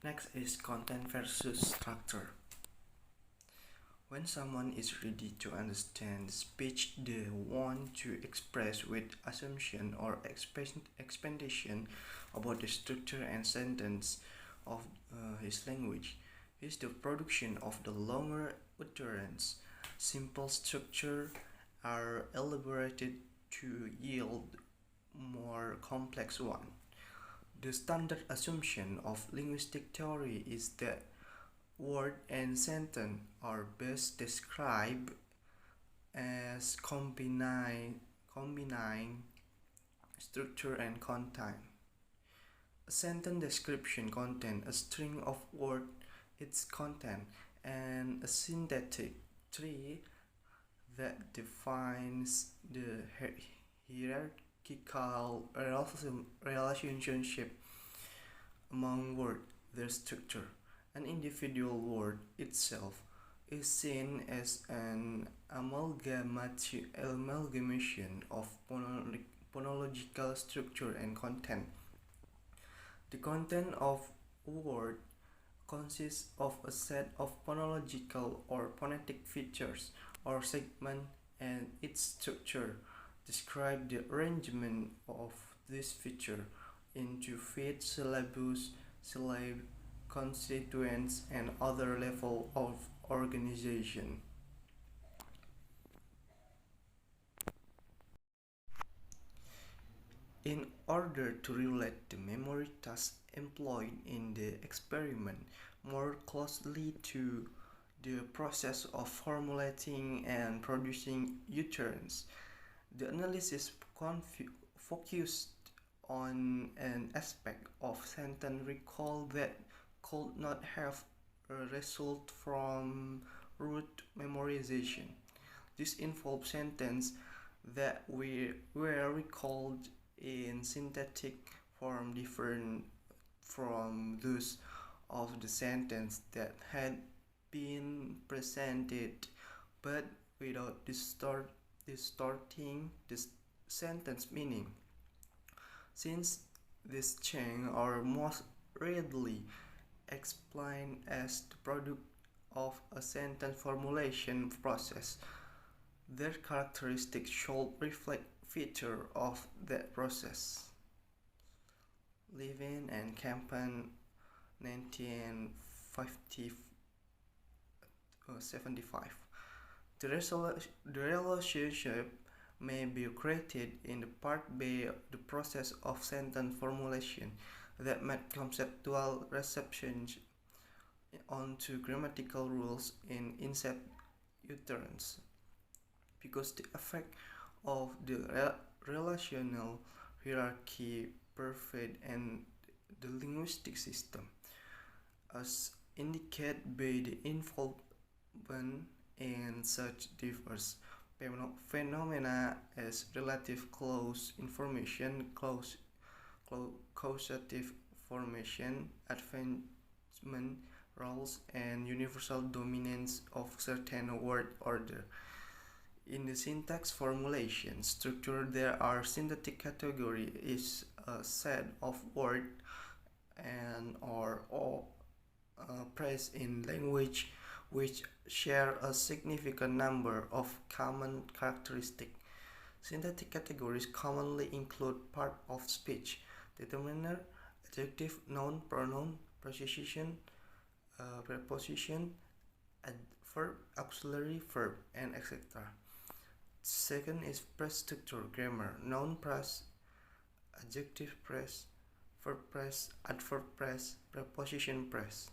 Next is content versus structure. When someone is ready to understand the speech they want to express with assumption or expectation about the structure and sentence of his language, is the production of the longer utterance. Simple structure are elaborated to yield more complex one. The standard assumption of linguistic theory is that word and sentence are best described as combining structure and content. A sentence description contains a string of words, its content, and a syntactic tree that defines the hierarchical relationship among words, their structure. An individual word itself is seen as an amalgamation of phonological structure and content. The content of a word consists of a set of phonological or phonetic features or segments, and its structure describes the arrangement of this feature into feet, syllabus, syllable, constituents, and other level of organization. In order to relate the memory task employed in the experiment more closely to the process of formulating and producing utterance, the analysis focused on an aspect of sentence recall that could not have result from rote memorization. This involved sentences that were recalled in syntactic form different from those of the sentence that had been presented but without distorting the sentence meaning. Since these changes are most readily explained as the product of a sentence formulation process, their characteristics should reflect features of that process. Levin and Campan, 1975. The relationship may be created in the part by the process of sentence formulation that made conceptual receptions onto grammatical rules in inset utterance, because the effect of the relational hierarchy pervade and the linguistic system, as indicated by the involvement in such diverse phenomena as relative clause information, causative formation, advancement roles, and universal dominance of certain word order. In the syntax formulation structure, there are syntactic category is a set of words and or phrase in language which share a significant number of common characteristics. Syntactic categories commonly include part of speech, determiner, adjective, noun, pronoun, preposition, adverb, auxiliary verb, and etc. Second is phrase structure grammar, noun phrase, adjective phrase, verb phrase, adverb phrase, preposition phrase.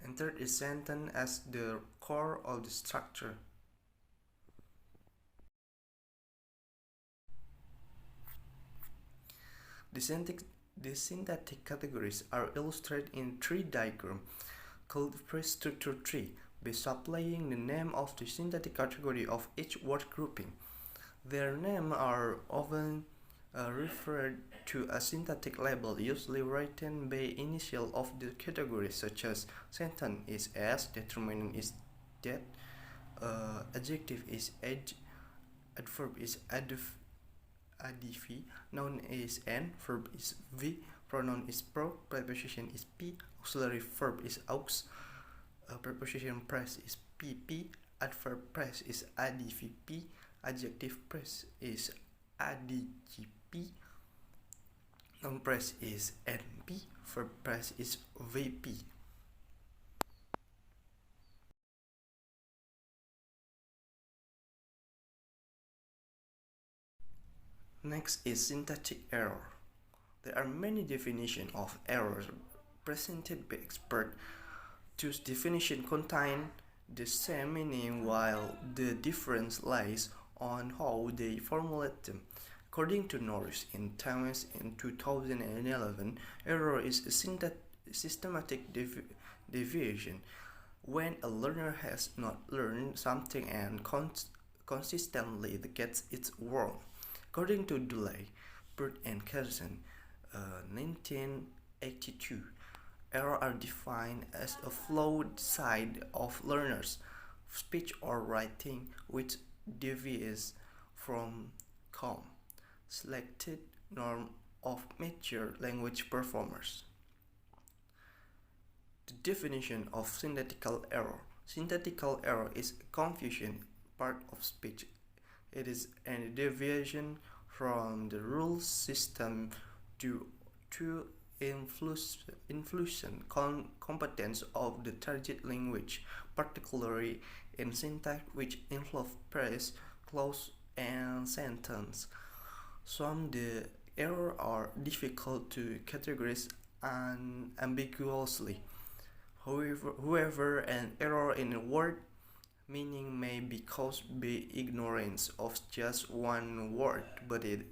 And third is sentence as the core of the structure. The syntactic categories are illustrated in three diagrams called phrase structure tree, by supplying the name of the syntactic category of each word grouping. Their names are often referred to as syntactic label, usually written by initial of the category, such as sentence is S, determinant is that, adjective is ed, adverb is adv, noun is n, verb is v, pronoun is pro, preposition is p, auxiliary verb is aux, preposition phrase is pp, adverb phrase is advp, adjective phrase is adjp, noun phrase is np, verb phrase is vp. Next is syntactic error. There are many definitions of errors presented by experts. Those definitions contain the same meaning while the difference lies on how they formulate them. According to Norris and Thomas in 2011, error is a systematic deviation when a learner has not learned something and consistently gets it wrong. According to Dulay, Burt and Carson, 1982, errors are defined as a flawed side of learners' speech or writing which deviates from COM, selected norm of mature language performers. The definition of syntactical error. Syntactical error is a confusion part of speech. It is a deviation from the rule system due to influence competence of the target language, particularly in syntax which involve phrase, clause, and sentence. Some the errors are difficult to categorize ambiguously. However, an error in a word meaning may be caused by ignorance of just one word, but its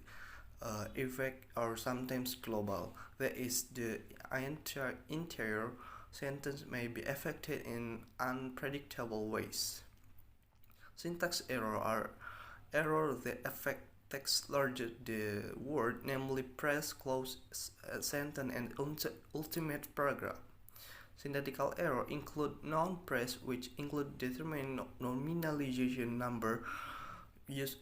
effects are sometimes global. That is, the entire sentence may be affected in unpredictable ways. Syntax errors are errors that affect text larger the word, namely phrase, clause, sentence, and ultimate paragraph. Syntactical errors include noun phrase, which include determined nominalization number, use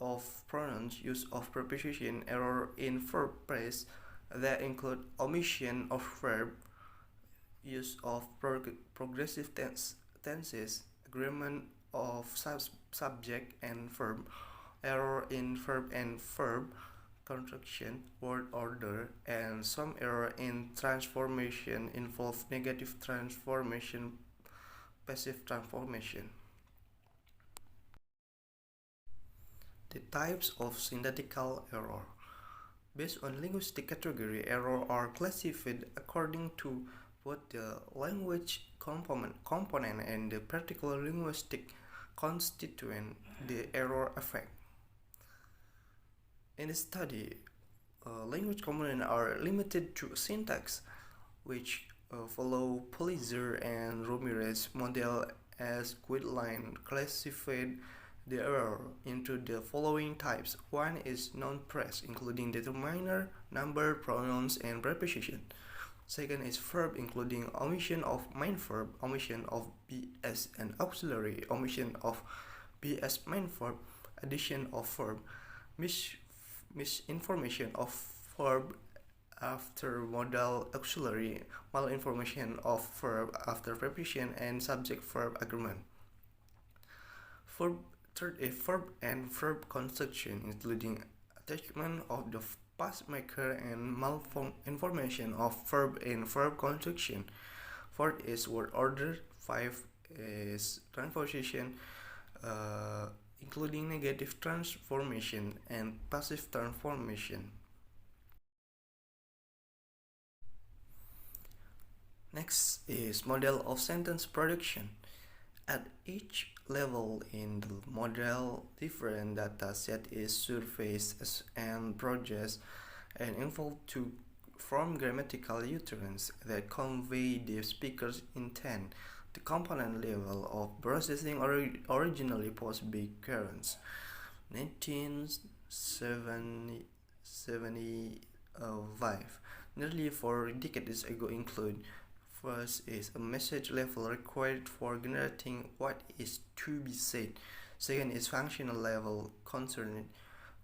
of pronouns, use of preposition, error in verb phrase that include omission of verb, use of progressive tenses, agreement of subject and verb, error in verb and verb construction, word order, and some error in transformation involve negative transformation, passive transformation. The types of syntactical error. Based on linguistic category, errors are classified according to both the language component and the particular linguistic constituent the error affect. In the study, language components are limited to syntax, which follow Pulitzer and Ramirez model as guideline classified the error into the following types. One is noun phrase, including determiner, number, pronouns, and preposition. Second is verb, including omission of main verb, omission of BS and auxiliary, omission of BS main verb, addition of verb, misinformation of verb after modal auxiliary, malinformation of verb after preposition, and subject-verb agreement. Third is verb and verb construction, including attachment of the past maker and malinformation of verb in verb construction. Fourth is word order. Five is transposition, including negative transformation and passive transformation. Next is model of sentence production. At each level in the model, different data set is surfaced and processed and involved to form grammatical utterances that convey the speaker's intent. The component level of processing originally posed by Kearns, 1975, nearly 4 decades ago include: first is a message level required for generating what is to be said. Second is functional level concerned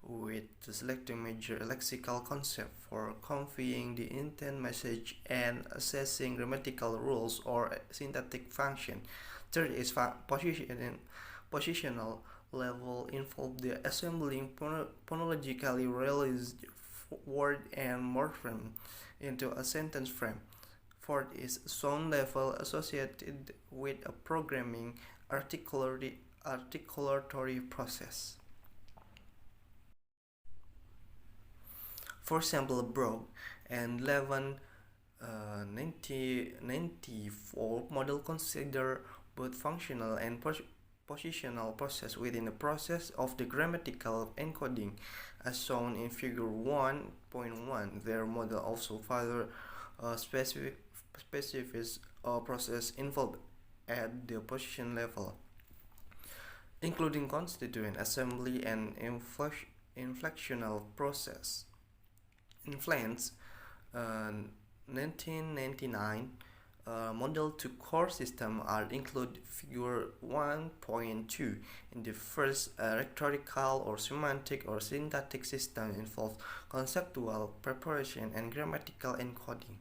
with selecting major lexical concepts for conveying the intent message and assessing grammatical rules or syntactic function. Third is positional level involve the assembling phonologically realized word and morpheme into a sentence frame. Fourth is sound level associated with a programming articulatory process. For example, Brock and Levin 1994 model consider both functional and positional process within the process of the grammatical encoding as shown in figure 1.1. Their model also further specifies process involved at the position level, including constituent assembly and inflectional process. In Flens, 1999, model to core system are include figure 1.2. In the first, rhetorical or semantic or syntactic system involves conceptual preparation and grammatical encoding.